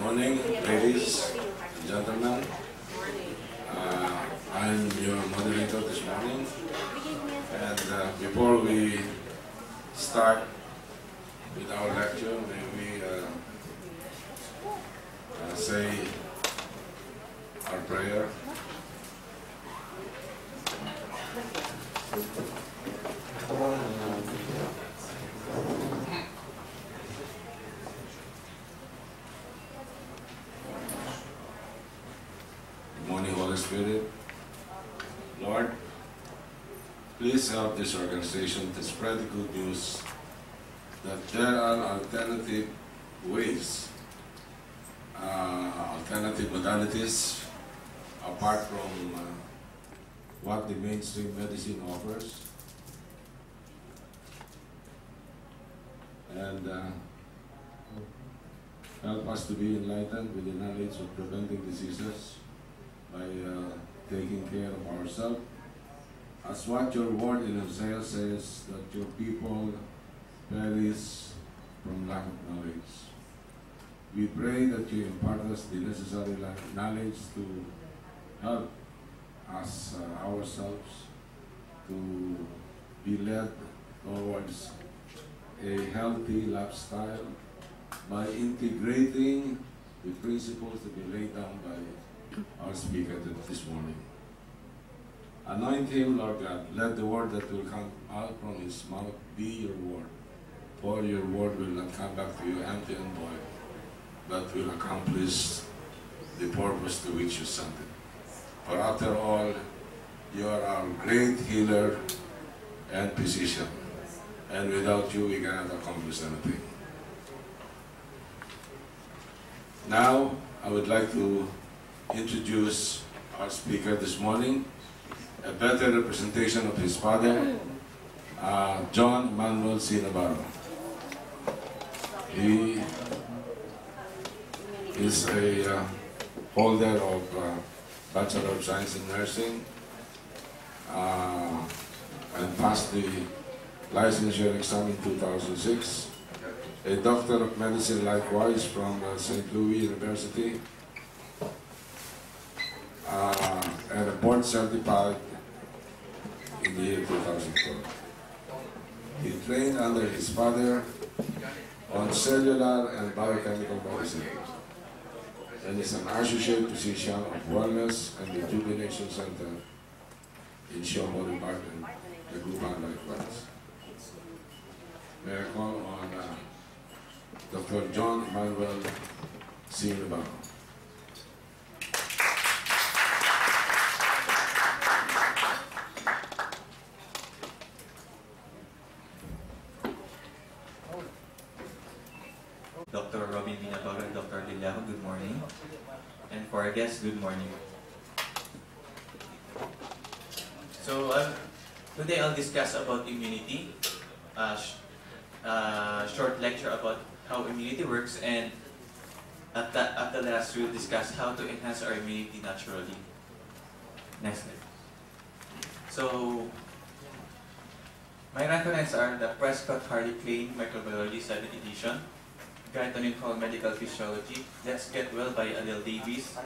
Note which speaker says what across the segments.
Speaker 1: morning, ladies and gentlemen. I'm your moderator this morning. And before we start with our lecture, may we say our prayer. Good morning, Holy Spirit. Lord, please help this organization to spread the good news that there are alternative ways, alternative modalities apart from what the mainstream medicine offers. And help us to be enlightened with the knowledge of preventing diseases by taking care of ourselves. As what your word in Isaiah says, that your people perish from lack of knowledge. We pray that you impart us the necessary knowledge to help us ourselves to be led towards a healthy lifestyle by integrating the principles to be laid down by our speaker this morning. Anoint him, Lord God. Let the word that will come out from his mouth be your word. For your word will not come back to you empty and void, but will accomplish the purpose to which you sent it. For after all, you are our great healer and physician. And without you, we cannot accomplish anything. Now, I would like to introduce our speaker this morning, a better representation of his father, John Immanuel C. Navarro. He is a holder of Bachelor of Science in Nursing and passed the licensure exam in 2006. A Doctor of Medicine likewise from St. Louis University, and a board certified in the year 2004. He trained under his father on cellular and biochemical medicine, and is an associate physician of Wellness and Rejuvenation Center in Shomoli Park and Naguban likewise. May I call on Dr. John Immanuel C. Navarro.
Speaker 2: Dr. Robin Navarro and Dr. Lillaho, good morning. And for our guests, good morning. So today I'll discuss about immunity, short lecture about how immunity works, and at the last we'll discuss how to enhance our immunity naturally. Next slide. So my references are the Prescott-Hardy Klein Microbiology 7th edition, Guyton Hall Medical Physiology, Let's Get Well by Adele Davis,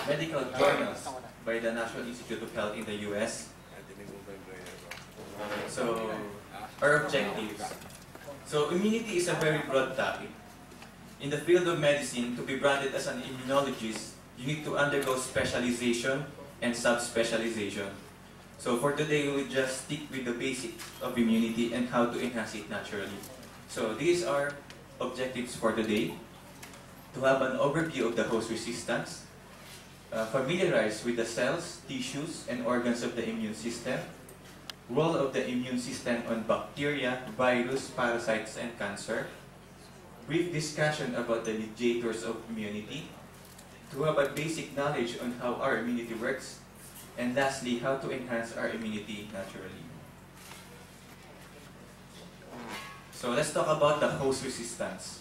Speaker 2: Medical Journals by the National Institute of Health in the US. So, our objectives. So, immunity is a very broad topic. In the field of medicine, to be branded as an immunologist, you need to undergo specialization and subspecialization. So, for today, we will just stick with the basics of immunity and how to enhance it naturally. So, these are objectives for today: to have an overview of the host resistance, familiarize with the cells, tissues, and organs of the immune system, role of the immune system on bacteria, virus, parasites, and cancer, brief discussion about the mediators of immunity, to have a basic knowledge on how our immunity works, and lastly, how to enhance our immunity naturally. So let's talk about the host resistance.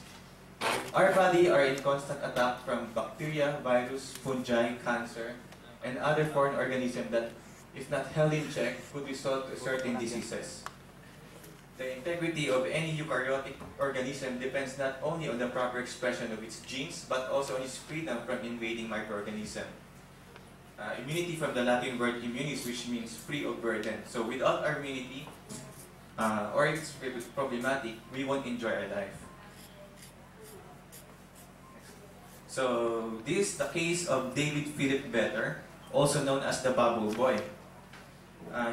Speaker 2: Our body are in constant attack from bacteria, virus, fungi, cancer, and other foreign organisms that, if not held in check, could result to certain diseases. The integrity of any eukaryotic organism depends not only on the proper expression of its genes, but also on its freedom from invading microorganisms. Immunity from the Latin word immunis, which means free of burden. So without our immunity, or if it's problematic, we won't enjoy our life. So this is the case of David Philip Better, also known as the Bubble Boy.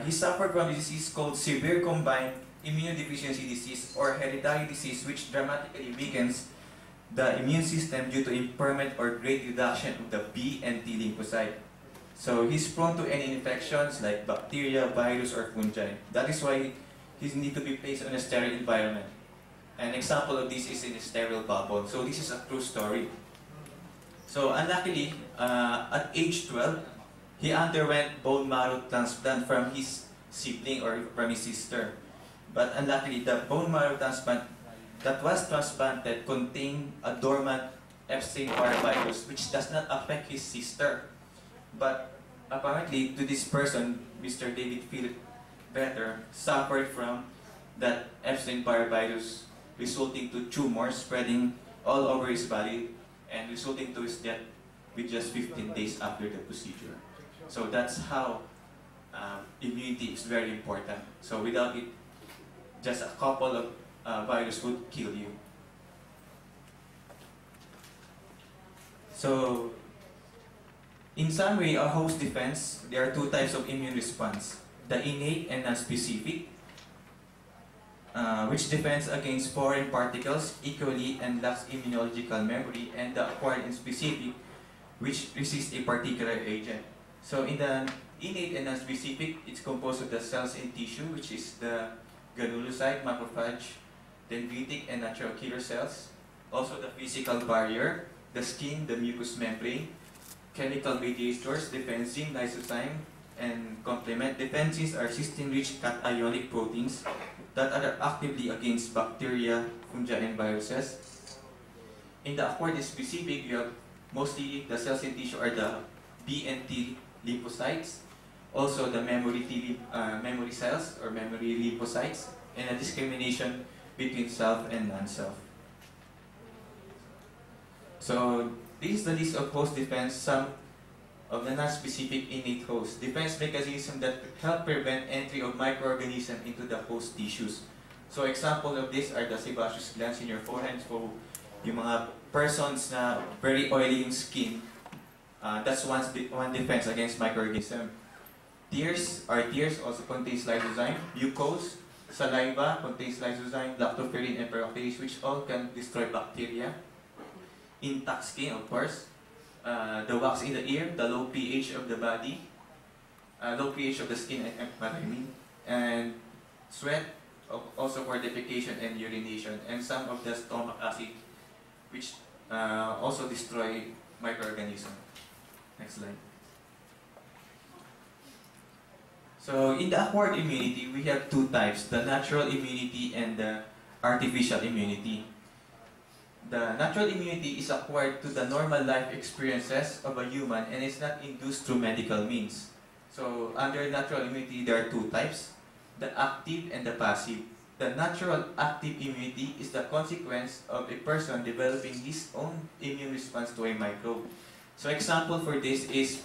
Speaker 2: He suffered from a disease called severe combined immunodeficiency disease or hereditary disease, which dramatically weakens the immune system due to impairment or great reduction of the B and T lymphocyte. So he's prone to any infections like bacteria, virus, or fungi. That is why he needs to be placed in a sterile environment. An example of this is in a sterile bubble. So this is a true story. So unluckily, at age 12, he underwent bone marrow transplant from his sibling or from his sister. But unluckily, the bone marrow transplant that was transplanted contained a dormant Epstein-Barr virus, which does not affect his sister. But apparently, to this person, Mr. David Philip Better suffered from that Epstein-Barr virus, resulting to tumors spreading all over his body and resulting to his death with just 15 days after the procedure. So that's how immunity is very important. So without it, just a couple of virus would kill you. So in summary, a host defense, there are two types of immune response. The innate and non-specific, which defends against foreign particles equally and lacks immunological memory, and the acquired and specific, which resists a particular agent. So in the innate and non-specific, it's composed of the cells in tissue, which is the granulocyte, macrophage, dendritic, and natural killer cells. Also the physical barrier, the skin, the mucous membrane, chemical mediators, defensin, lysozyme, and complement. Defensins are cysteine-rich cationic proteins that are actively against bacteria, fungi, and viruses. In the acquired specific, you have mostly the cells in tissue are the B and T lymphocytes, also the memory cells or memory lymphocytes, and a discrimination between self and non-self. So this is the list of host defense, some of the non-specific innate host defense mechanisms that help prevent entry of microorganisms into the host tissues. So example of this are the sebaceous glands in your forehead. So yung mga persons na very oily yung skin, that's one defense against microorganism. Tears also contains lysozyme. Mucose, saliva contains lysozyme, lactoferrin, and peroxidase, which all can destroy bacteria. Intact skin, of course. The wax in the ear, the low pH of the body, low pH of the skin, and sweat, also for defecation and urination, and some of the stomach acid, which also destroy microorganisms. Next slide. So in the acquired immunity, we have two types, the natural immunity and the artificial immunity. The natural immunity is acquired to the normal life experiences of a human and is not induced through medical means. So under natural immunity, there are two types, the active and the passive. The natural active immunity is the consequence of a person developing his own immune response to a microbe. So example for this is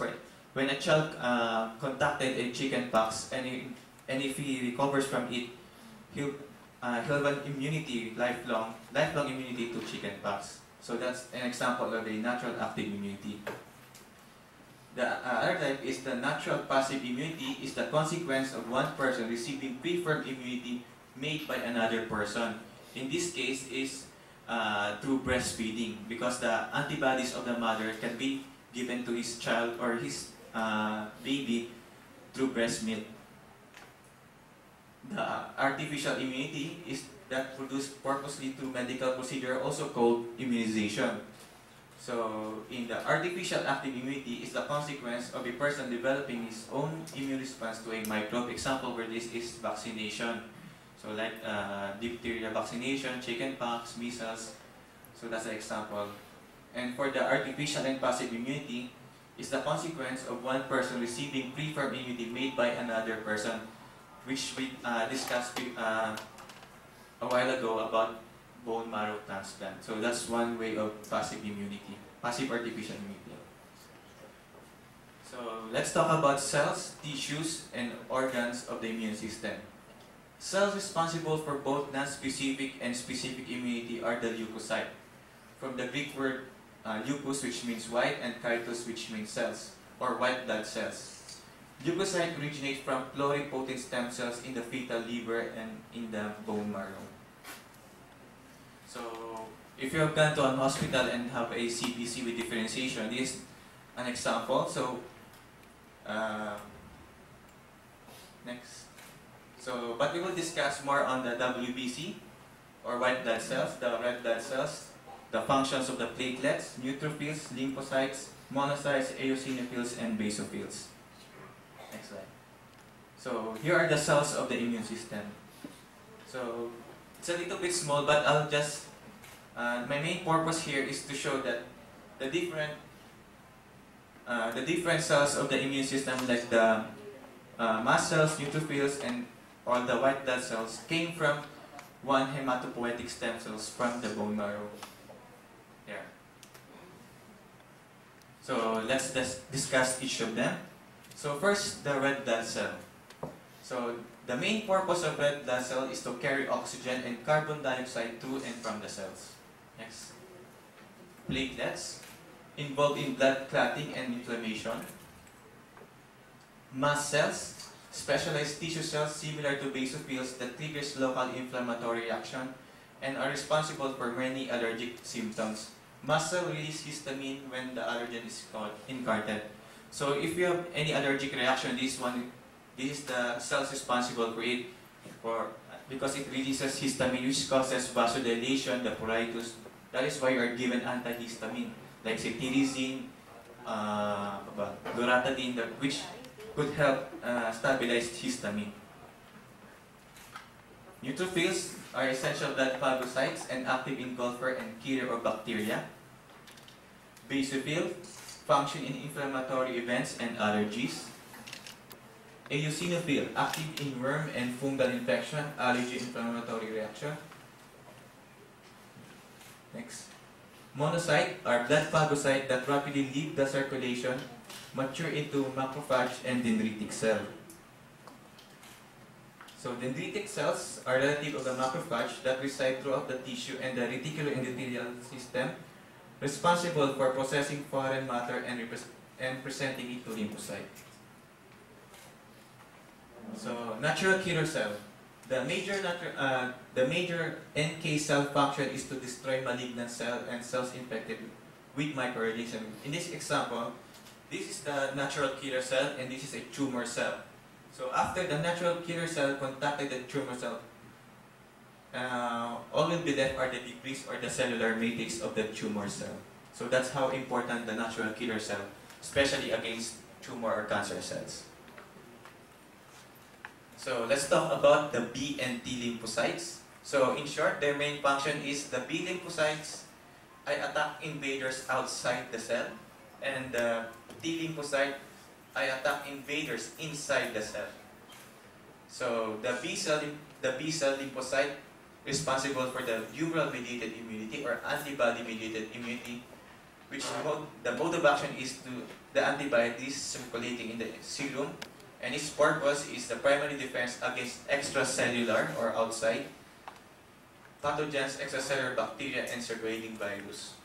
Speaker 2: when a child contacted a chickenpox and if he recovers from it, he'll have an immunity, lifelong immunity to chickenpox. So that's an example of a natural active immunity. The other type is the natural passive immunity, is the consequence of one person receiving preformed immunity made by another person. In this case is through breastfeeding, because the antibodies of the mother can be given to his child or his baby through breast milk. The artificial immunity is that produced purposely through medical procedure, also called immunization. So in the artificial active immunity is the consequence of a person developing his own immune response to a microbe. Example for this is vaccination. So like diphtheria vaccination, chickenpox, measles. So that's an example. And for the artificial and passive immunity is the consequence of one person receiving preformed immunity made by another person, which we discussed a while ago about bone marrow transplant. So that's one way of passive immunity, passive artificial immunity. So let's talk about cells, tissues, and organs of the immune system. Cells responsible for both non-specific and specific immunity are the leukocyte, from the Greek word leukos, which means white, and cytos, which means cells, or white blood cells. Leukocyte originate from pluripotent stem cells in the fetal liver and in the bone marrow. So, if you have gone to an hospital and have a CBC with differentiation, this is an example. So, next. So, but we will discuss more on the WBC, or white blood cells, the red blood cells, the functions of the platelets, neutrophils, lymphocytes, monocytes, eosinophils, and basophils. Next slide. So, here are the cells of the immune system. So, it's a little bit small, but I'll just, my main purpose here is to show that the different cells of the immune system, like the mast cells, neutrophils, and all the white blood cells, came from one hematopoietic stem cells from the bone marrow. There. So let's discuss each of them. So first, the red blood cell. So the main purpose of red blood cell is to carry oxygen and carbon dioxide to and from the cells. Next. Platelets, involved in blood clotting and inflammation. Mast cells, specialized tissue cells similar to basophils that triggers local inflammatory reaction and are responsible for many allergic symptoms. Mast cells release histamine when the allergen is incarnated. So if you have any allergic reaction, this is the cells responsible for it, because it releases histamine, which causes vasodilation, the pruritus. That is why you are given antihistamine like cetirizine, loratadine, which could help stabilize histamine. Neutrophils are essential blood phagocytes and active engulfer and killer of bacteria. Basophils function in inflammatory events and allergies. Eosinophil, active in worm and fungal infection, allergy, inflammatory reaction. Next. Monocyte are blood phagocytes that rapidly leave the circulation, mature into macrophage and dendritic cell. So dendritic cells are relative of the macrophage that reside throughout the tissue and the reticuloendothelial system, responsible for processing foreign matter and presenting it to lymphocyte. So natural killer cell. The major NK cell function is to destroy malignant cells and cells infected with microorganisms. In this example, this is the natural killer cell and this is a tumor cell. So after the natural killer cell contacted the tumor cell, all will be left are the debris or the cellular matrix of the tumor cell. So that's how important the natural killer cell, especially against tumor or cancer cells. So let's talk about the B and T lymphocytes. So in short, their main function is the B lymphocytes attack invaders outside the cell, and the T lymphocyte attack invaders inside the cell. So the B cell lymphocyte responsible for the humoral mediated immunity or antibody mediated immunity, which the mode of action is to the antibodies circulating in the serum, and its purpose is the primary defense against extracellular or outside pathogens, extracellular bacteria, and circulating virus.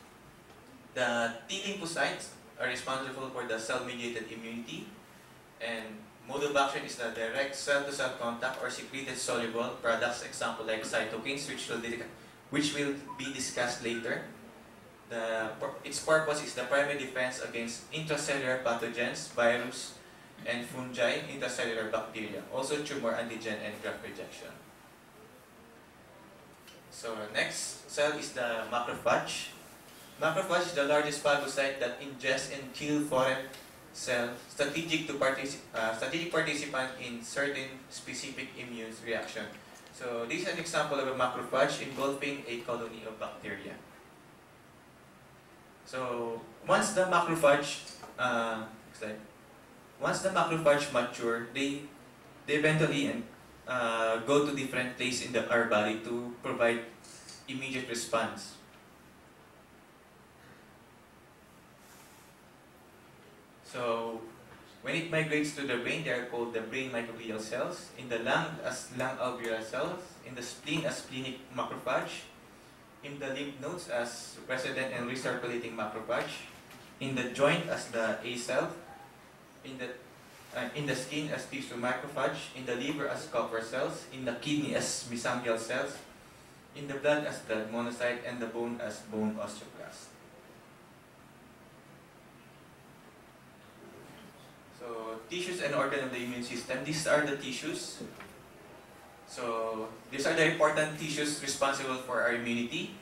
Speaker 2: The T lymphocytes are responsible for the cell-mediated immunity, and mode of action is the direct cell-to-cell contact or secreted soluble products, example like cytokines, which will be discussed later. Its purpose is the primary defense against intracellular pathogens, virus, and fungi, intracellular bacteria, also tumor antigen and graft rejection. So next cell is the macrophage. Macrophage is the largest phagocyte that ingests and kills foreign cells, strategic participant in certain specific immune reaction. So this is an example of a macrophage engulfing a colony of bacteria. So once the macrophage mature, they eventually go to different places in our body to provide immediate response. So, when it migrates to the brain, they are called the brain microglial cells. In the lung, as lung alveolar cells. In the spleen, as splenic macrophage. In the lymph nodes, as resident and recirculating macrophage. In the joint, as the A cell. In the skin, as tissue macrophage. In the liver, as Kupffer cells. In the kidney, as mesangial cells. In the blood, as blood monocyte. And the bone, as bone osteoclast. So, tissues and organs of the immune system. These are the tissues. So, these are the important tissues responsible for our immunity.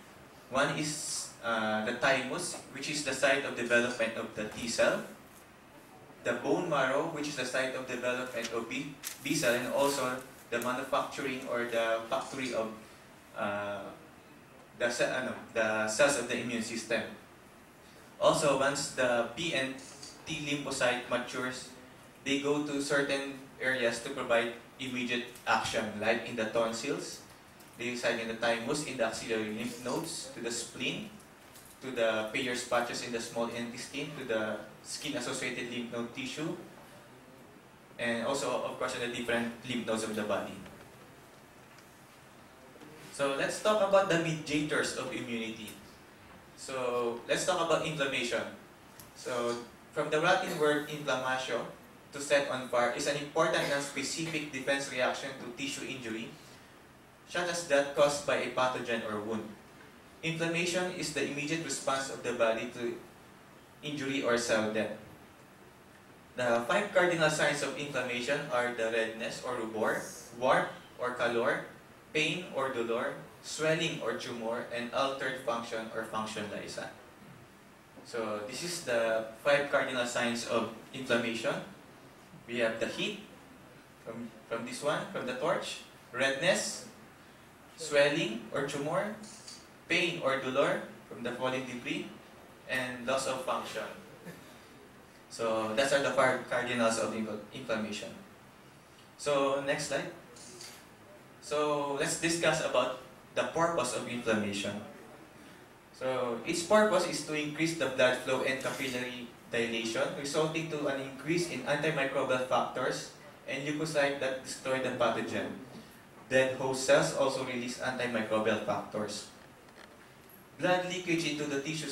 Speaker 2: One is the thymus, which is the site of development of the T cell. The bone marrow, which is the site of development of B cell, and also the manufacturing or the factory of the cells of the immune system. Also, once the B and T lymphocyte matures, they go to certain areas to provide immediate action, like in the tonsils. They reside in the thymus, in the axillary lymph nodes, to the spleen, to the Peyer's patches in the small intestine, to the skin-associated lymph node tissue, and also, of course, in the different lymph nodes of the body. So let's talk about the mediators of immunity. So let's talk about inflammation. So from the Latin word inflammatio, to set on fire, is an important and specific defense reaction to tissue injury, such as that caused by a pathogen or wound. Inflammation is the immediate response of the body to injury or cell death. The 5 cardinal signs of inflammation are the redness or rubor, warmth or calor, pain or dolor, swelling or tumor, and altered function or function lysa. So this is the 5 cardinal signs of inflammation. We have the heat, from this one, from the torch, redness, swelling or tumor, pain or dolor from the falling debris, and loss of function. So those are the 5 cardinals of inflammation. So next slide. So let's discuss about the purpose of inflammation. So its purpose is to increase the blood flow and capillary dilation, resulting to an increase in antimicrobial factors and leukocytes that destroy the pathogen. Dead host cells also release antimicrobial factors. Blood leakage into the tissue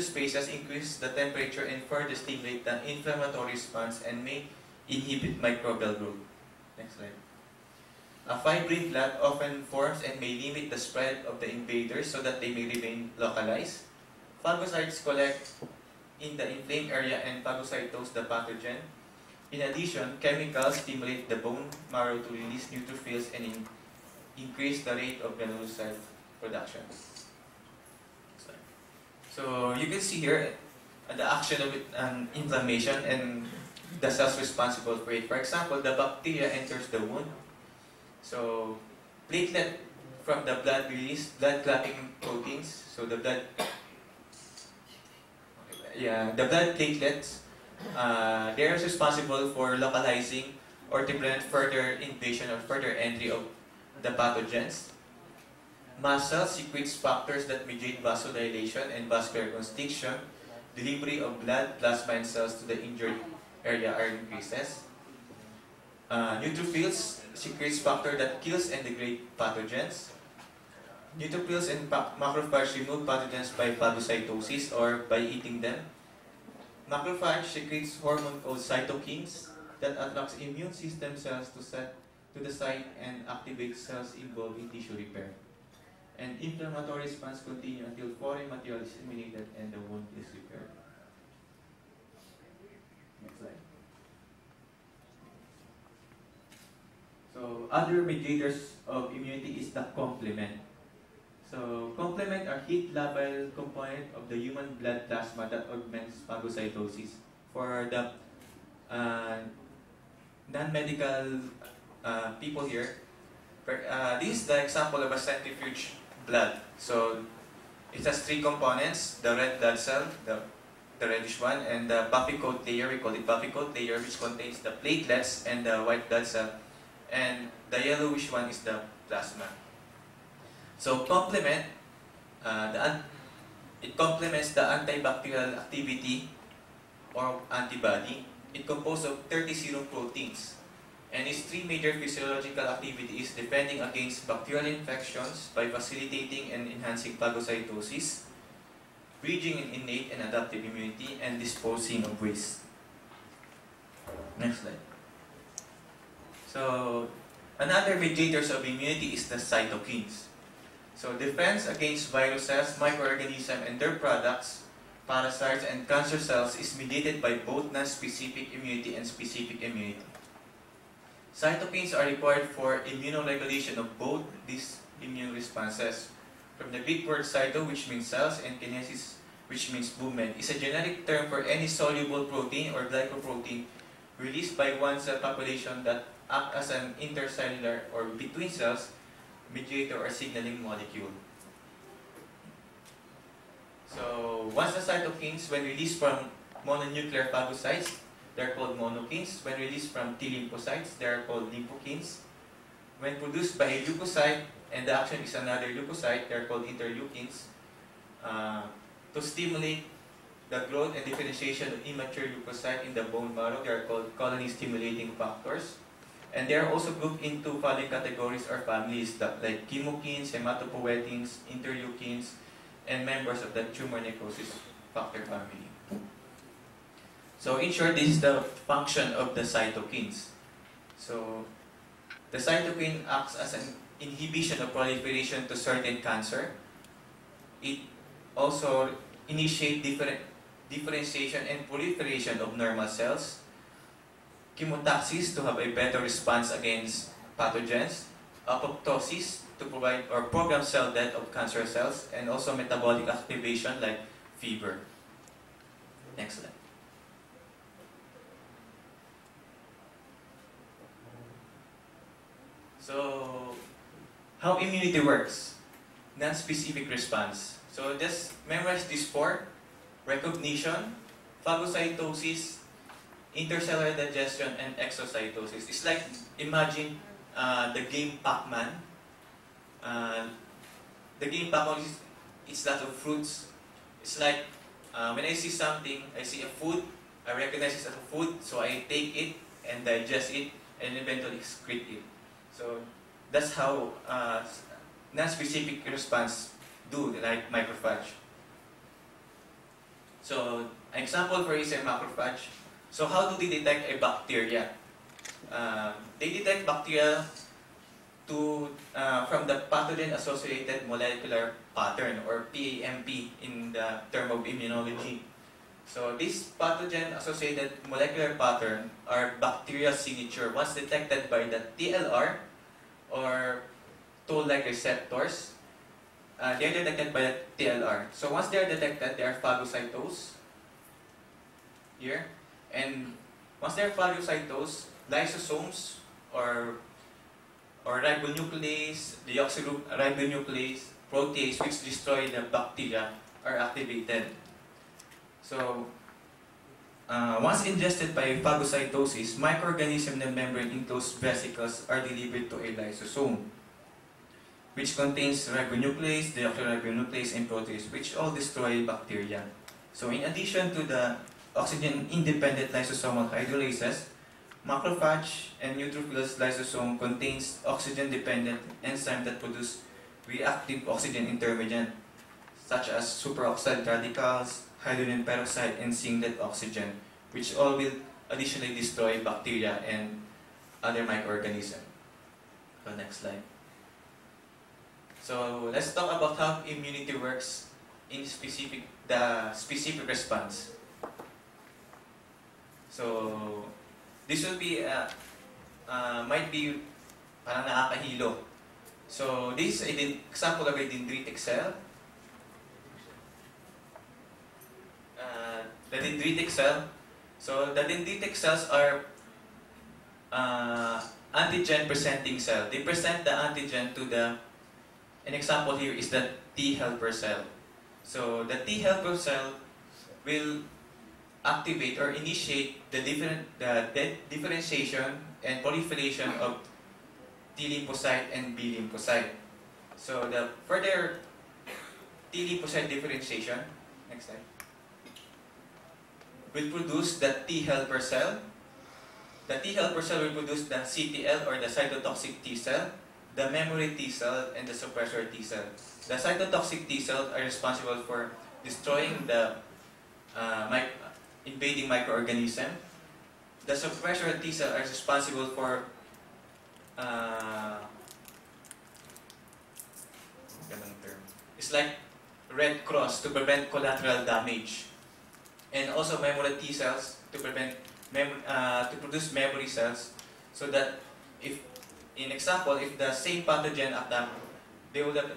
Speaker 2: spaces increase the temperature and further stimulate the inflammatory response and may inhibit microbial growth. Next slide. A fibrin flat often forms and may limit the spread of the invaders so that they may remain localized. Phagocytes collect in the inflamed area and phagocytose the pathogen. In addition, chemicals stimulate the bone marrow to release neutrophils and increase the rate of granulocyte production. So you can see here the action of inflammation and the cells responsible for it. For example, the bacteria enters the wound. So platelet from the blood release blood clotting proteins. So the blood platelets, they are responsible for localizing or to prevent further invasion or further entry of the pathogens. Mast cells secretes factors that mediate vasodilation and vascular constriction. Delivery of blood, plasma, and cells to the injured area are increases. Neutrophils secretes factor that kills and degrades pathogens. Neutrophils and macrophages remove pathogens by phagocytosis or by eating them. Macrophage secretes hormone called cytokines that attracts immune system cells to the site and activates cells involved in tissue repair. And inflammatory response continues until foreign material is eliminated and the wound is repaired. Next slide. So other mediators of immunity is the complement. So complement are heat-labile component of the human blood plasma that augments phagocytosis. For the non-medical people here, this is the example of a centrifuge blood. So it has 3 components: the red blood cell, the reddish one, and the buffy coat layer. We call it buffy coat layer, which contains the platelets and the white blood cell. and the yellowish one is the plasma. So it complements the antibacterial activity or antibody. It composed of 30 serum proteins, and its three major physiological activity is defending against bacterial infections by facilitating and enhancing phagocytosis, bridging an innate and adaptive immunity, and disposing of waste. Next slide. So, another mediators of immunity is the cytokines. So, defense against viruses, microorganisms, and their products, parasites, and cancer cells is mediated by both non-specific immunity and specific immunity. Cytokines are required for immunoregulation of both these immune responses. From the Greek word cyto, which means cells, and kinesis, which means movement, is a generic term for any soluble protein or glycoprotein released by one cell population that act as an intercellular or between cells mediator or signaling molecule. So once the cytokines, when released from mononuclear phagocytes, they are called monokines. When released from T lymphocytes, they are called lymphokines. When produced by a leukocyte and the action is another leukocyte, they are called interleukins. To stimulate the growth and differentiation of immature leukocyte in the bone marrow, they are called colony-stimulating factors. And they are also grouped into following categories or families like chemokines, hematopoietins, interleukins, and members of the tumor necrosis factor family. So in short, this is the function of the cytokines. So the cytokine acts as an inhibition of proliferation to certain cancer. It also initiates differentiation and proliferation of normal cells, chemotaxis to have a better response against pathogens, apoptosis to provide or program cell death of cancer cells, and also metabolic activation like fever. Next slide. So, how immunity works? Non-specific response. So just memorize these four: recognition, phagocytosis, intercellular digestion, and exocytosis. It's like, imagine the game Pac-Man. The game Pac-Man is it's lots of fruits. It's like when I see something, I see a food, I recognize it as a food, so I take it and digest it and eventually excrete it. So that's how non-specific response do, like macrophage. So an example for is a macrophage. So how do they detect a bacteria? They detect bacteria from the pathogen-associated molecular pattern, or PAMP in the term of immunology. So this pathogen-associated molecular pattern are bacterial signature. Once detected by the TLR, or toll-like receptors, they are detected by the TLR. So once they are detected, they are phagocytosed here. And once they are phagocytosed, lysosomes or ribonuclease, deoxyribonuclease, protease, which destroy the bacteria, are activated. So once ingested by phagocytosis, microorganisms in the membrane enclosed vesicles are delivered to a lysosome, which contains ribonuclease, deoxyribonuclease, and protease, which all destroy bacteria. So in addition to the oxygen-independent lysosomal hydrolases, macrophage and neutrophils lysosome contains oxygen-dependent enzymes that produce reactive oxygen intermediate, such as superoxide radicals, hydrogen peroxide, and singlet oxygen, which all will additionally destroy bacteria and other microorganisms. So next slide. So let's talk about how immunity works in the specific response. So this will be might be parang nakakahilo. So this is an example of a dendritic cell. The dendritic cell. So the dendritic cells are antigen-presenting cell. They present the antigen to an example here is the T helper cell. So the T helper cell will activate or initiate the differentiation and proliferation of T lymphocyte and B lymphocyte. So the further T lymphocyte differentiation, next slide, will produce the T helper cell. The T helper cell will produce the CTL or the cytotoxic T cell, the memory T cell, and the suppressor T cell. The cytotoxic T cells are responsible for destroying the invading microorganism. The suppressor T cell are responsible for it's like Red Cross to prevent collateral damage, and also memory T cells to prevent to produce memory cells, so that if, in example, if the same pathogen attack, they will have,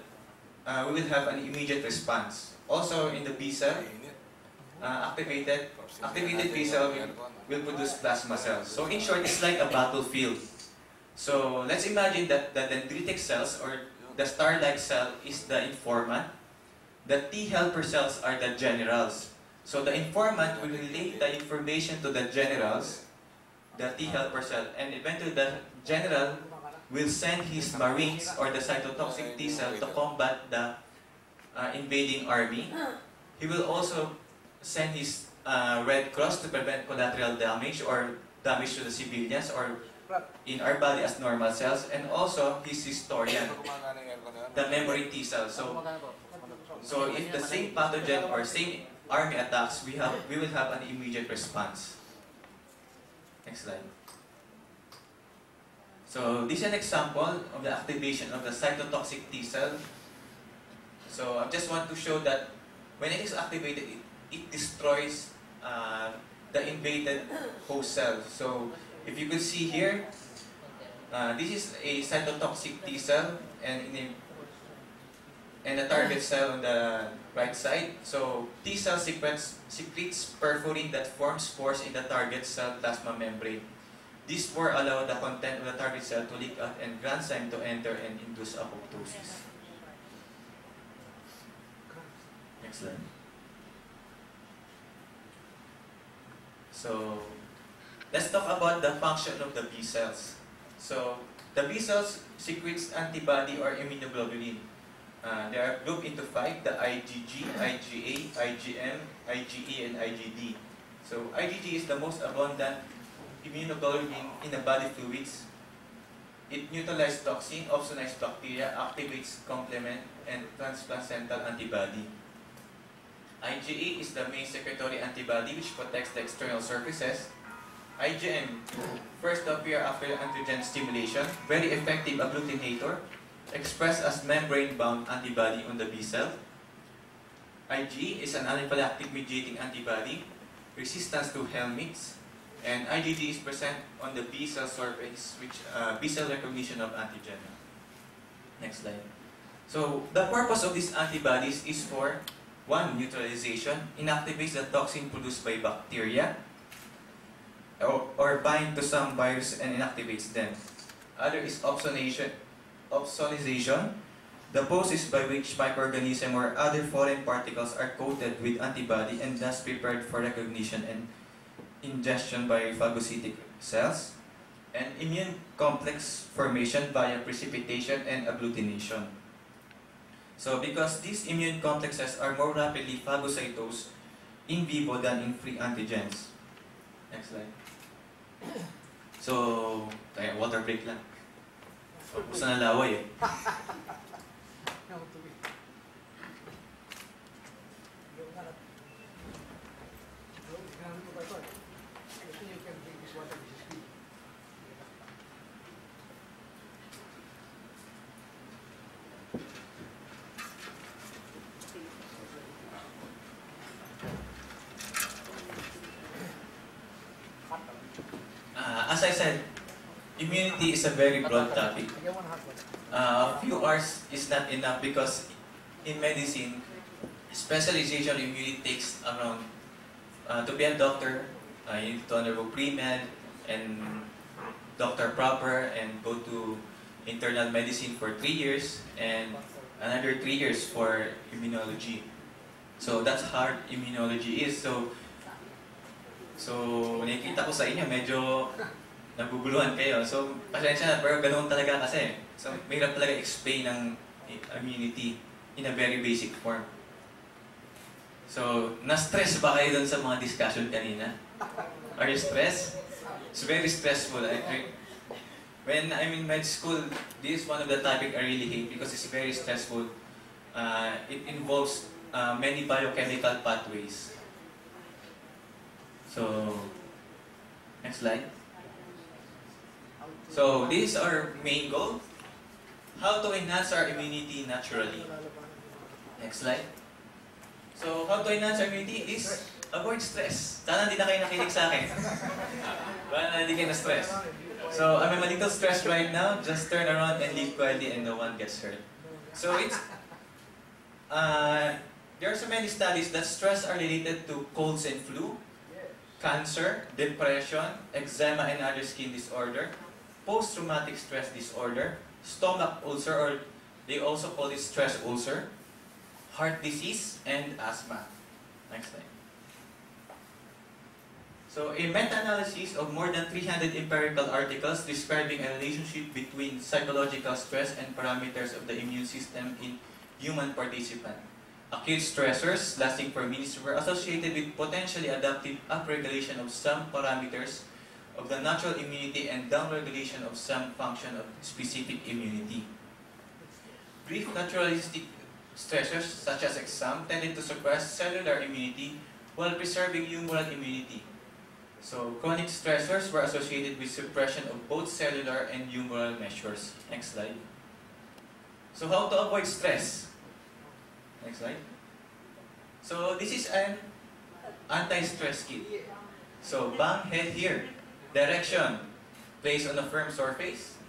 Speaker 2: we will have an immediate response. Also in the B cell, activated B cell will produce plasma cells. So in short, it's like a battlefield. So let's imagine that the dendritic cells or the star-like cell is the informant. The T helper cells are the generals. So the informant will relay the information to the generals, the T helper cell, and eventually the general will send his marines or the cytotoxic T cell to combat the invading army. He will also send his Red Cross to prevent collateral damage or damage to the civilians, or in our body as normal cells, and also his historian, the memory T cell. So if the same pathogen or same army attacks, we will have an immediate response. Next slide. So this is an example of the activation of the cytotoxic T cell. So I just want to show that when it is activated, it destroys the invaded host cell. So if you could see here, this is a cytotoxic T cell and a target cell on the right side. So T cell secretes perforin that forms spores in the target cell plasma membrane. These spores allow the content of the target cell to leak out and grant time to enter and induce apoptosis. Next slide. So let's talk about the function of the B cells. So the B cells secretes antibody or immunoglobulin. They are grouped into 5, the IgG, IgA, IgM, IgE, and IgD. So IgG is the most abundant immunoglobulin in the body fluids. It neutralizes toxin, opsonizes bacteria, activates complement, and transplacental antibody. IgE is the main secretory antibody which protects the external surfaces. IgM, first to appear after antigen stimulation, very effective agglutinator, expressed as membrane-bound antibody on the B cell. IgE is an anaphylactic mediating antibody, resistance to helminths, and IgG is present on the B cell surface, which B cell recognition of antigen. Next slide. So the purpose of these antibodies is for 1. Neutralization, inactivates the toxin produced by bacteria, or bind to some virus and inactivates them. Other is opsonization, the process by which microorganisms or other foreign particles are coated with antibody and thus prepared for recognition and ingestion by phagocytic cells. And immune complex formation via precipitation and agglutination. So because these immune complexes are more rapidly phagocytosed in vivo than in free antigens. Next slide. So, kaya water break lang. Tapos na laway eh. As I said, immunity is a very broad topic. A few hours is not enough because in medicine, specialization in immunity takes around, to be a doctor, you need to undergo pre-med and doctor proper and go to internal medicine for 3 years and another 3 years for immunology. So that's hard immunology is. So nakikita ko sa inyo, medyo naguguluhan kayo. So, pasensya na, pero ganoon talaga kasi. So, mahirap talaga explain ng immunity in a very basic form. So, na-stress ba kayo dun sa mga discussion kanina? Are you stressed? It's very stressful. When I'm in med school, this is one of the topic I really hate because it's very stressful. It involves many biochemical pathways. So, next slide. So, this is our main goal. How to enhance our immunity naturally. Next slide. So, how to enhance our immunity is avoid stress. Sana hindi na kayo nakinig sa akin. Para hindi kayo na-stress. So, I'm a little stressed right now. Just turn around and leave quietly and no one gets hurt. So, there are so many studies that stress are related to colds and flu, cancer, depression, eczema and other skin disorder, post-traumatic stress disorder, stomach ulcer, or they also call it stress ulcer, heart disease, and asthma. Next slide. So, a meta-analysis of more than 300 empirical articles describing a relationship between psychological stress and parameters of the immune system in human participants. Acute stressors lasting for minutes were associated with potentially adaptive upregulation of some parameters of the natural immunity and downregulation of some function of specific immunity. Brief naturalistic stressors such as exam tended to suppress cellular immunity while preserving humoral immunity. So, chronic stressors were associated with suppression of both cellular and humoral measures. Next slide. So, how to avoid stress? Next slide. So, this is an anti-stress kit. So, bang head here. Direction. Place on a firm surface.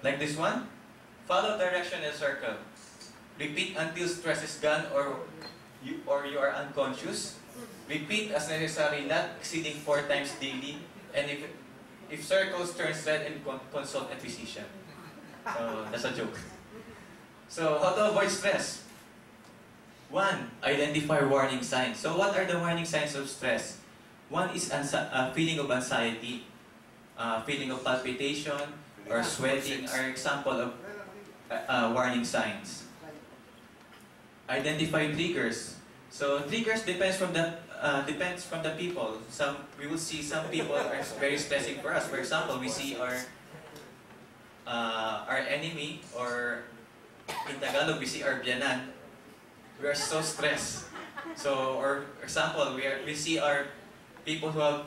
Speaker 2: Like this one. Follow direction in a circle. Repeat until stress is gone or you are unconscious. Repeat as necessary, not exceeding 4 times daily. And if circles turns red, and consult a physician. So, that's a joke. So, how to avoid stress? 1. Identify warning signs. So, what are the warning signs of stress? One is a feeling of anxiety, feeling of palpitation, or sweating are example of warning signs. Identify triggers. So, triggers depends from the people. We will see some people are very stressing for us. For example, we see our enemy, or in Tagalog, we see our biyanan. We are so stressed. So, or example, we see our people who have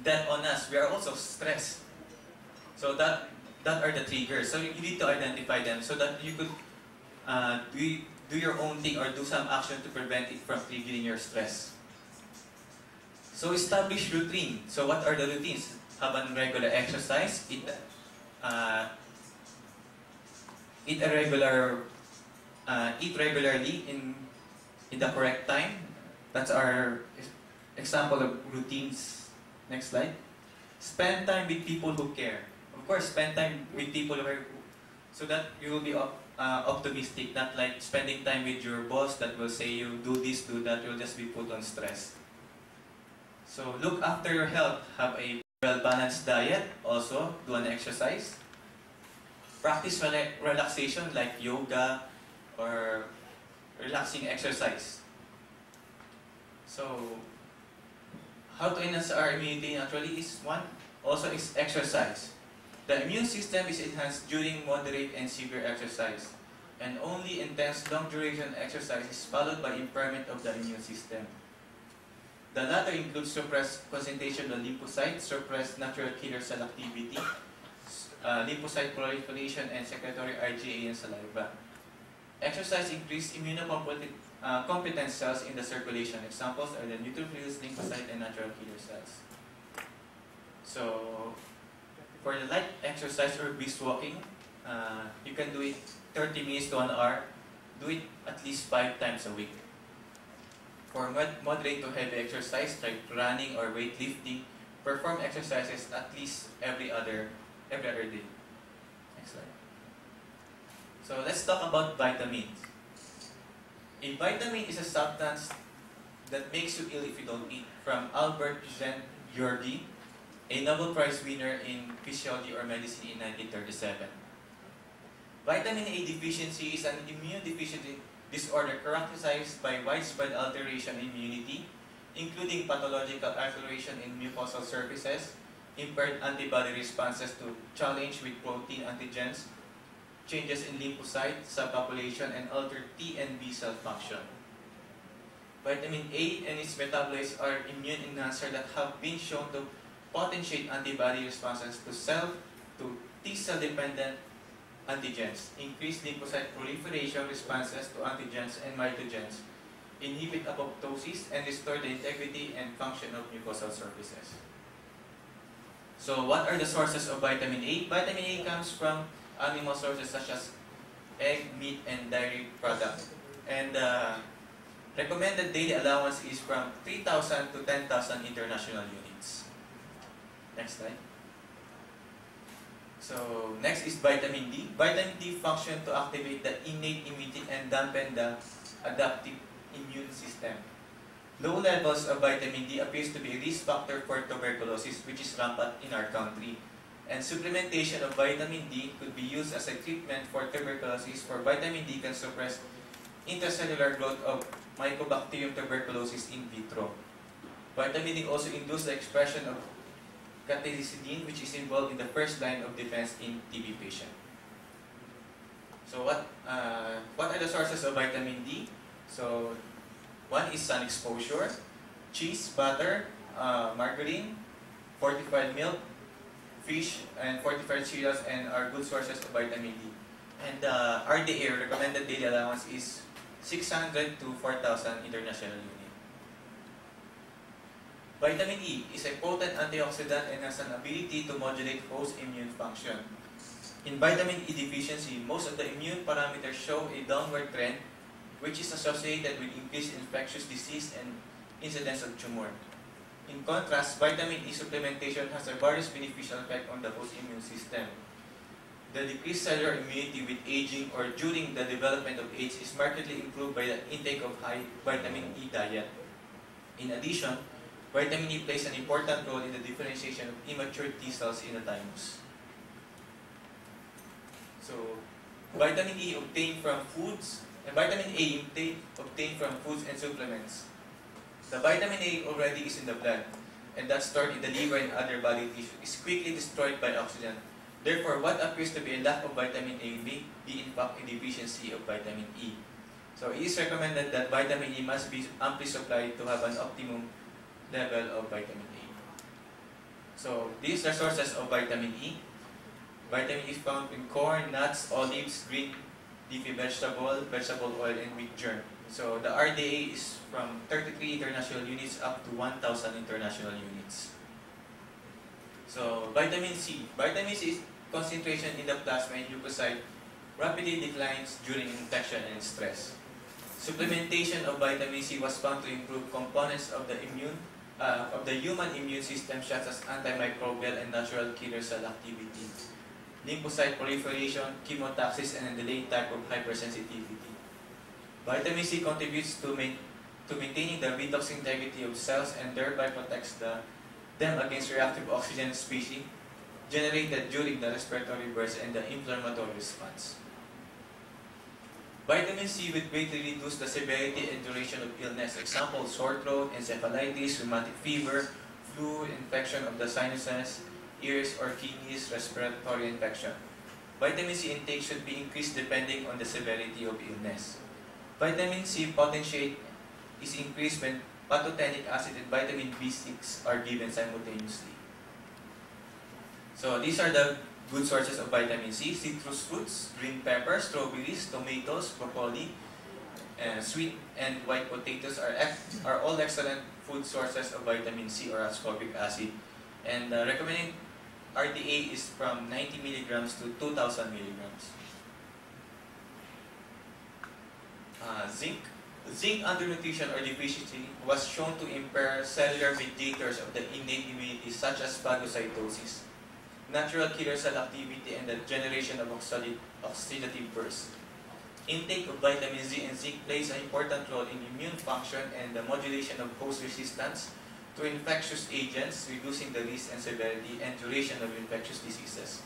Speaker 2: death on us. We are also stressed. So that are the triggers. So you need to identify them so that you could do your own thing or do some action to prevent it from triggering your stress. So establish routine. So what are the routines? Have a regular exercise. Eat regularly in the correct time. That's our example of routines. Next slide. Spend time with people who care. Of course, spend time with people so that you will be optimistic, not like spending time with your boss that will say you do this, do that. You'll just be put on stress. So look after your health. Have a well-balanced diet. Also, do an exercise. Practice relaxation like yoga or relaxing exercise. So, how to enhance our immunity naturally is one. Also is exercise. The immune system is enhanced during moderate and severe exercise, and only intense long-duration exercise is followed by impairment of the immune system. The latter includes suppressed concentration of lymphocytes, suppressed natural killer cell activity, lymphocyte proliferation, and secretory IgA and saliva. Exercise increases immunocompetent cells in the circulation. Examples are the neutrophils, lymphocyte, and natural killer cells. So, for the light exercise or brisk walking, you can do it 30 minutes to 1 hour. Do it at least 5 times a week. For moderate to heavy exercise like running or weightlifting, perform exercises at least every other day. Next slide. So let's talk about vitamins. A vitamin is a substance that makes you ill if you don't eat. From Albert Yordi, a Nobel Prize winner in physiology or medicine in 1937. Vitamin A deficiency is an immune deficiency disorder characterized by widespread alteration in immunity, including pathological alteration in mucosal surfaces, impaired antibody responses to challenge with protein antigens, changes in lymphocyte subpopulation, and altered T and B cell function. Vitamin A and its metabolites are immune enhancers that have been shown to potentiate antibody responses to T cell dependent antigens, increase lymphocyte proliferation responses to antigens and mitogens, inhibit apoptosis, and restore the integrity and function of mucosal surfaces. So what are the sources of vitamin A? Vitamin A comes from animal sources such as egg, meat, and dairy products. And recommended daily allowance is from 3,000 to 10,000 international units. Next slide. So next is vitamin D. Vitamin D function to activate the innate immunity and dampen the adaptive immune system. Low levels of vitamin D appears to be a risk factor for tuberculosis, which is rampant in our country. And supplementation of vitamin D could be used as a treatment for tuberculosis, for vitamin D can suppress intracellular growth of Mycobacterium tuberculosis in vitro. Vitamin D also induces the expression of cathelicidin, which is involved in the first line of defense in TB patient. So what are the sources of vitamin D? So one is sun exposure, cheese, butter, margarine, fortified milk, fish, and fortified cereals, and are good sources of vitamin D. And RDA, recommended daily allowance, is 600 to 4,000 international units. Vitamin E is a potent antioxidant and has an ability to modulate host immune function. In vitamin E deficiency, most of the immune parameters show a downward trend, which is associated with increased infectious disease and incidence of tumor. In contrast, vitamin E supplementation has a various beneficial effect on the host immune system. The decreased cellular immunity with aging or during the development of age is markedly improved by the intake of high vitamin E diet. In addition, vitamin E plays an important role in the differentiation of immature T cells in the thymus. So, vitamin E obtained from foods, and vitamin A obtained from foods and supplements. The vitamin A already is in the blood, and that's stored in the liver and other body tissue, is quickly destroyed by oxygen. Therefore, what appears to be a lack of vitamin A may be in fact a deficiency of vitamin E. So it is recommended that vitamin E must be amply supplied to have an optimum level of vitamin A. So these are sources of vitamin E. Vitamin E is found in corn, nuts, olives, green leafy vegetable oil, and wheat germ. So the RDA is from 33 international units up to 1,000 international units. So vitamin C. Vitamin C is concentration in the plasma and leukocyte rapidly declines during infection and stress. Supplementation of vitamin C was found to improve components of the human immune system, such as antimicrobial and natural killer cell activity, lymphocyte proliferation, chemotaxis, and a delayed type of hypersensitivity. Vitamin C contributes to maintaining the redox integrity of cells and thereby protects them against reactive oxygen species generated during the respiratory burst and the inflammatory response. Vitamin C will greatly reduce the severity and duration of illness. Example, sore throat, encephalitis, rheumatic fever, flu, infection of the sinuses, ears or kidneys, respiratory infection. Vitamin C intake should be increased depending on the severity of illness. Vitamin C potentiate is increased when pantothenic acid and vitamin B6 are given simultaneously. So these are the good sources of vitamin C: citrus fruits, green peppers, strawberries, tomatoes, broccoli, sweet and white potatoes are all excellent food sources of vitamin C or ascorbic acid. And recommended RDA is from 90 milligrams to 2,000 milligrams. Zinc. Zinc undernutrition or deficiency was shown to impair cellular mediators of the innate immunity, such as phagocytosis, natural killer cell activity, and the generation of oxidative burst. Intake of vitamin Z and zinc plays an important role in immune function and the modulation of host resistance, to infectious agents, reducing the risk and severity and duration of infectious diseases.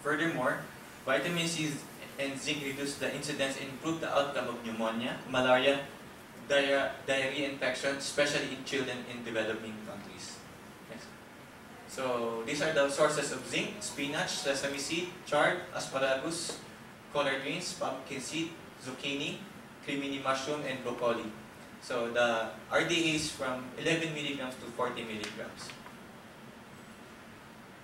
Speaker 2: Furthermore, vitamin C and zinc reduce the incidence and improve the outcome of pneumonia, malaria, diarrhea infection, especially in children in developing countries. Next. So these are the sources of zinc: spinach, sesame seed, chard, asparagus, collard greens, pumpkin seed, zucchini, cremini mushroom, and broccoli. So the RDA is from 11 milligrams to 40 milligrams.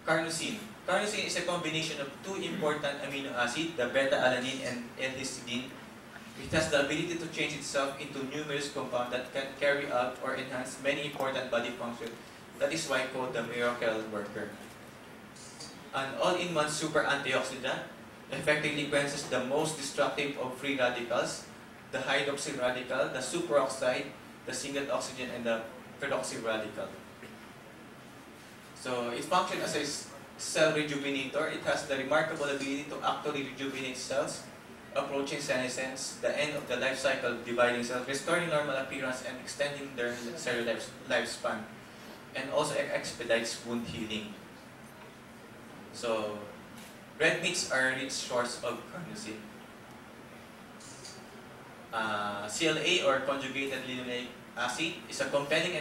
Speaker 2: Carnosine. Carnosine is a combination of two important amino acids, the beta-alanine and L-histidine. It has the ability to change itself into numerous compounds that can carry out or enhance many important body functions. That is why called the miracle worker. An all-in-one super antioxidant effectively quenches the most destructive of free radicals, the hydroxyl radical, the superoxide, the single oxygen, and the peroxyl radical. So it functions as a cell rejuvenator. It has the remarkable ability to actually rejuvenate cells, approaching senescence, the end of the life cycle of dividing cells, restoring normal appearance and extending their cellular lifespan, and also expedites wound healing. So red meats are rich source of carnosine. CLA, or conjugated linoleic acid, is a compelling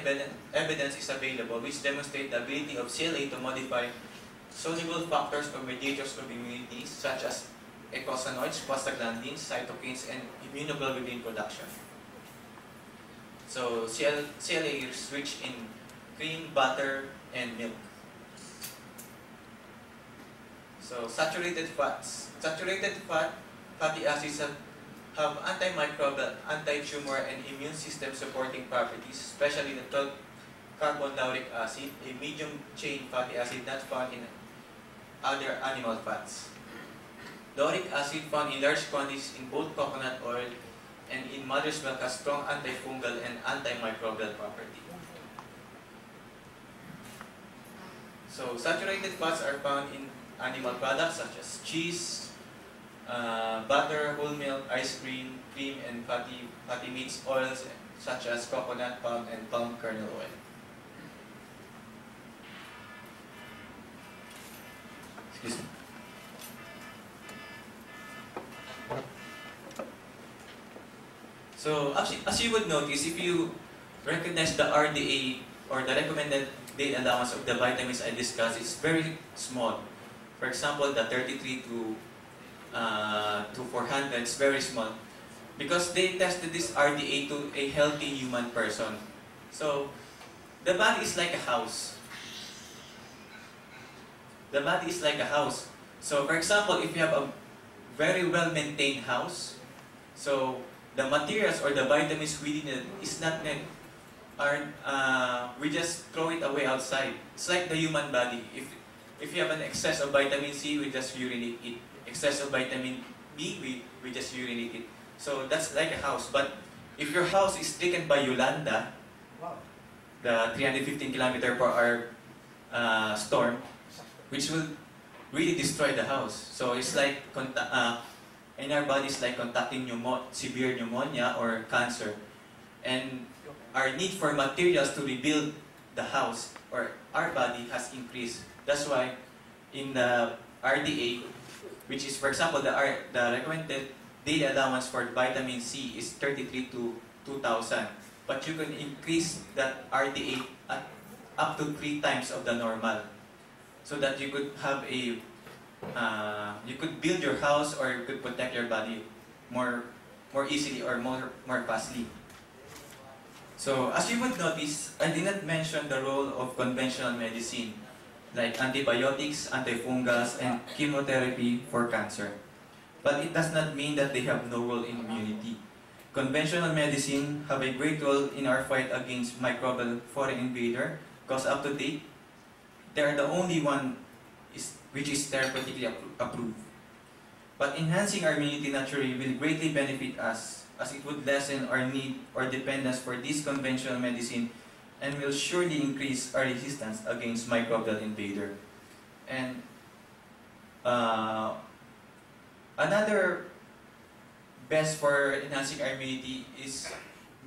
Speaker 2: evidence is available which demonstrates the ability of CLA to modify soluble factors or mediators of immunity such as eicosanoids, prostaglandins, cytokines, and immunoglobulin production. So CLA is rich in cream, butter, and milk. So saturated fats. Saturated fatty acids have antimicrobial, anti-tumor, and immune system supporting properties, especially the 12-carbon lauric acid, a medium-chain fatty acid not found in other animal fats. Lauric acid found in large quantities in both coconut oil and in mother's milk has strong antifungal and antimicrobial property. So saturated fats are found in animal products such as cheese, butter, whole milk, ice cream, and fatty meats, oils such as coconut, palm, and palm kernel oil. Excuse me. So as you would notice, if you recognize the RDA or the recommended daily allowance of the vitamins I discussed, it's very small. For example, the 33 to 400 is very small because they tested this RDA to a healthy human person. So the body is like a house. The body is like a house. So for example, if you have a very well-maintained house, so the materials or the vitamins within it is not meant, we just throw it away outside. It's like the human body. If you have an excess of vitamin C, we just urinate it. Excess of vitamin B, we just urinate it. So that's like a house. But if your house is stricken by Yolanda, the 315 km/h storm, which will really destroy the house. So it's like in our body, it's like contacting severe pneumonia or cancer, and our need for materials to rebuild the house or our body has increased. That's why in the RDA, which is, for example, the recommended daily allowance for vitamin C is 33 to 2000, but you can increase that RDA up to 3 times of the normal, so that you could have a you could build your house or you could protect your body more easily or more fastly. So as you would notice, I did not mention the role of conventional medicine like antibiotics, antifungals, and chemotherapy for cancer. But it does not mean that they have no role in immunity. Conventional medicine have a great role in our fight against microbial foreign invader, because up to date, they are the only one which is therapeutically approved. But enhancing our immunity naturally will greatly benefit us, as it would lessen our need or dependence for this conventional medicine and will surely increase our resistance against microbial invader. And another best for enhancing our immunity is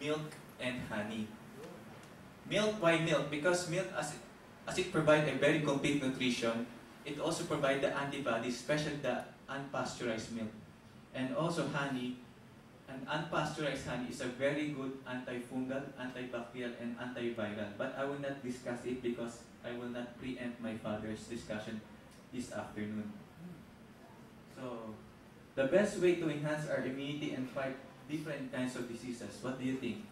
Speaker 2: milk and honey. Milk, why milk? Because milk, as it provides a very complete nutrition, it also provides the antibodies, especially the unpasteurized milk. And also honey, an unpasteurized honey is a very good antifungal, antibacterial, and antiviral. But I will not discuss it because I will not preempt my father's discussion this afternoon. So, the best way to enhance our immunity and fight different kinds of diseases, what do you think?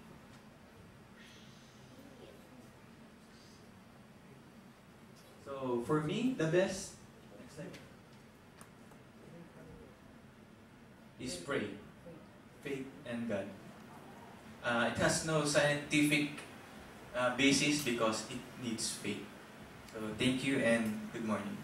Speaker 2: So, for me, the best, next slide, is pray. Faith and God. It has no scientific basis because it needs faith. So thank you and good morning.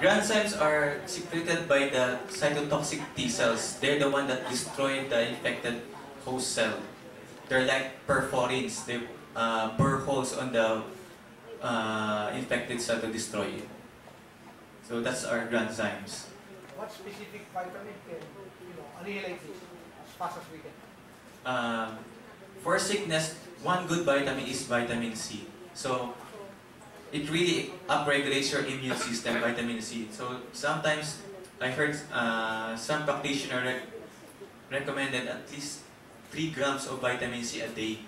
Speaker 2: Granzymes are secreted by the cytotoxic T cells. They're the one that destroy the infected host cell. They're like perforins. They burr holes on the infected cell to destroy it. So that's our granzymes.
Speaker 3: What specific vitamin can annihilate this as fast as we can?
Speaker 2: For sickness, one good vitamin is vitamin C. So it really upregulates your immune system, vitamin C. So sometimes I heard some practitioner recommended at least 3 grams of vitamin C a day.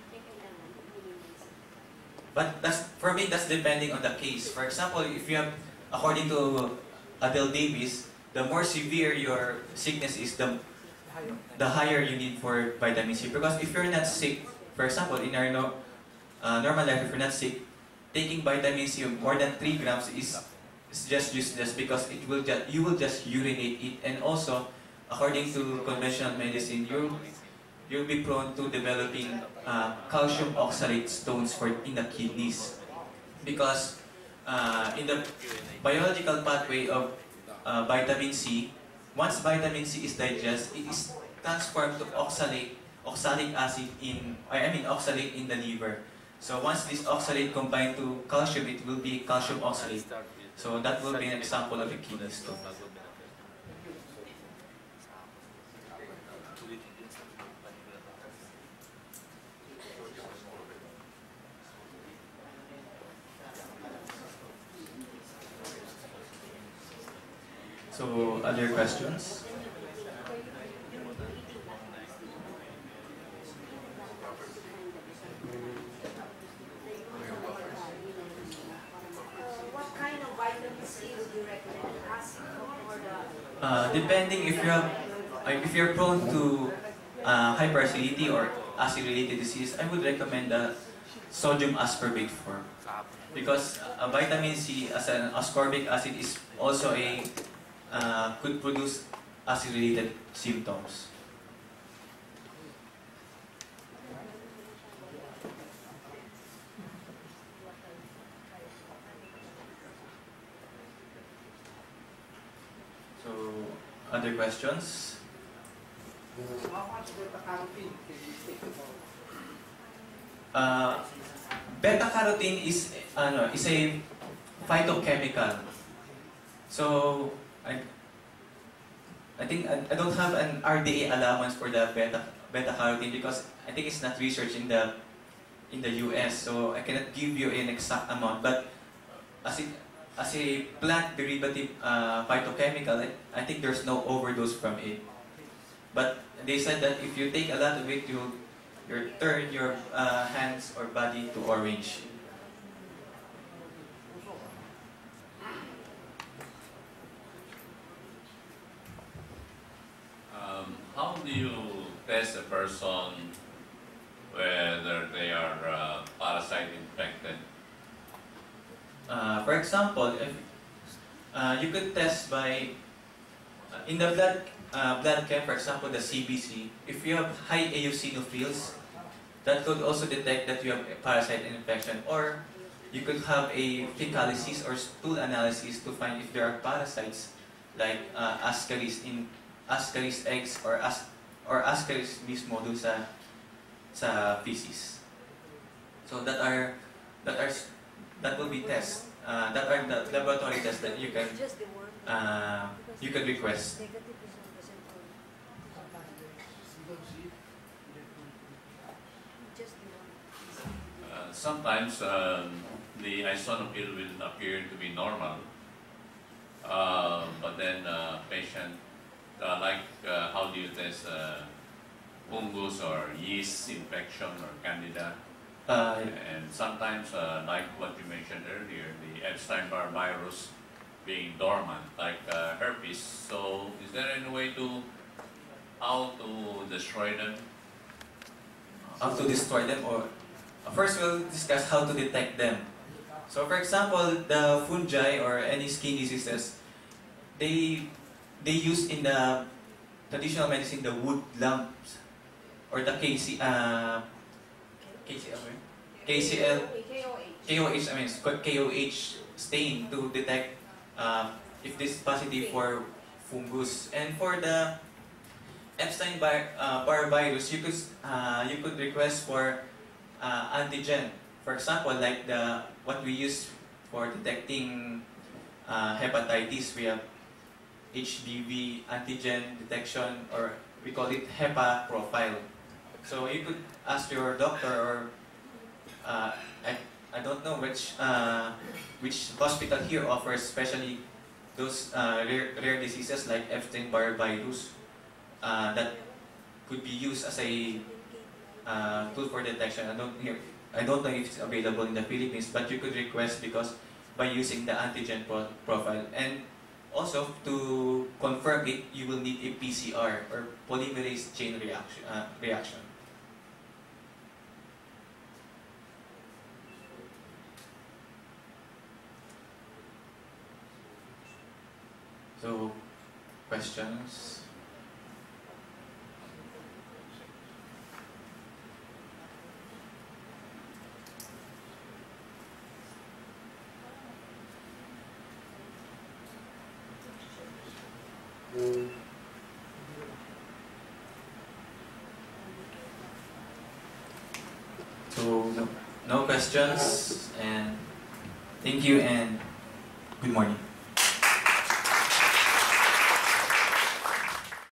Speaker 2: But for me, that's depending on the case. For example, if you have, according to Adele Davis, the more severe your sickness is, the higher you need for vitamin C. Because if you're not sick, for example, in our normal life, if you're not sick, taking vitamin C of more than 3 grams is just useless because you will just urinate it, and also according to conventional medicine, you'll be prone to developing calcium oxalate stones in the kidneys because in the biological pathway of vitamin C, once vitamin C is digested, it is transformed to oxalic acid oxalate in the liver. So once this oxalate combined to calcium, it will be calcium oxalate. So that will be an example of a kidney stone. So other questions? Depending if you're prone to hyperacidity or acid-related disease, I would recommend the sodium ascorbate form because vitamin C as an ascorbic acid is also could produce acid-related symptoms. So, other questions?
Speaker 3: How much beta-carotene can you take?
Speaker 2: Beta-carotene is a phytochemical. So I think I don't have an RDA allowance for the beta-carotene because I think it's not researched in the US. So I cannot give you an exact amount. But as a plant derivative phytochemical, I think there's no overdose from it. But they said that if you take a lot of it, you'll turn your hands or body to orange.
Speaker 4: How do you test a person whether they are parasite infected?
Speaker 2: For example, if you could test by in the blood chem, for example, the CBC. If you have high eosinophils, that could also detect that you have a parasite infection. Or you could have a fecalysis or stool analysis to find if there are parasites like Ascaris eggs or Ascaris mismo dun sa feces. So that will be tests. That are the laboratory tests that you can request.
Speaker 4: Sometimes the isonopil will appear to be normal, but then patient, how do you test fungus or yeast infection or candida? And sometimes, like what you mentioned earlier, the Epstein-Barr virus being dormant, like herpes. So, is there any way how to destroy them?
Speaker 2: How to destroy them, or first we'll discuss how to detect them. So for example, the fungi or any skin diseases, they use in the traditional medicine the wood lumps or the KOH stain to detect if this is positive for fungus. And for the Epstein-Barr virus, you could request for antigen. For example, like what we use for detecting hepatitis, we have HBV antigen detection, or we call it HEPA profile. So you could ask your doctor, or I don't know which hospital here offers especially those rare diseases like Epstein-Barr virus that could be used as a tool for detection. I don't know if it's available in the Philippines, but you could request because by using the antigen profile. And also to confirm it, you will need a PCR or polymerase chain reaction. So, questions? So, no questions, and thank you and good morning.